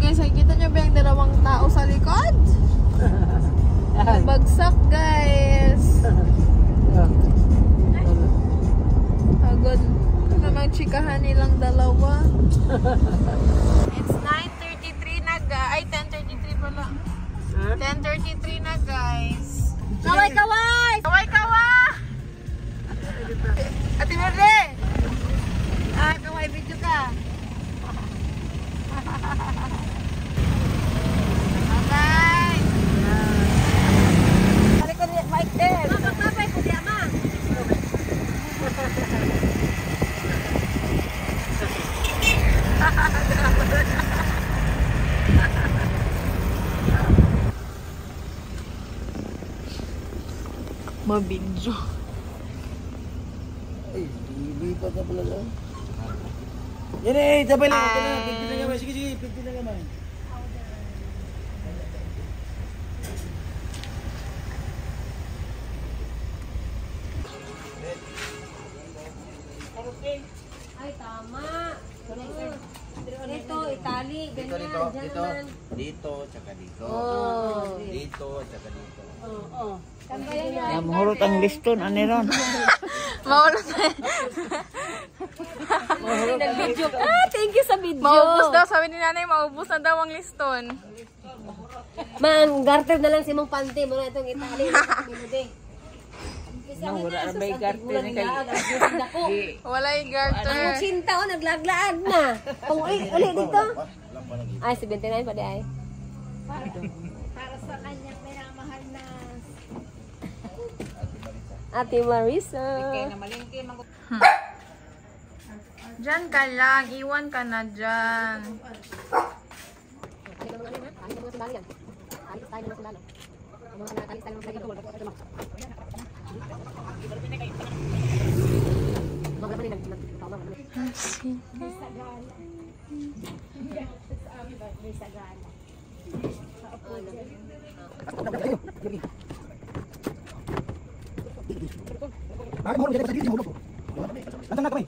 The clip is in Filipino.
guys, nakikita nyo ba yung dalawang tao sa likod? Bagsak guys. Agad na magchikahan nilang dalawa. It's 9:33 na guys. Ay, 10:33 pala. 10:33 na guys. Kaway! Ate Merde! Kaway, video ka. Okay. Balik ko niya, Mike din. Mapapapay ko diya, ma. Mabidyo. Ay, hindi pa ka pala lang. Yan eh, sabay lang. Pigpil na gamay. Sige, pigpil na gamay. Ay, tama. Ito, Itali, ganyan, German. Dito, tsaka dito. Dito, tsaka dito. Mahurot ang liston, ano ron? Maulot na. Thank you sa video. Maubos daw, sabi ni nanay, maubos na daw ang liston. Man, garter na lang si mong panty mo na itong Itali. Wala na may garter na kay... Wala yung garter. Ang sinta o, naglaglaag na. Kung uli dito. Ay, 79 pa di ay. Para sa kanyang minamahal na Ate Marisa. Diyan ka lang, iwan ka na dyan. Bakit mo rin sa dito mo? Lantan na kamay.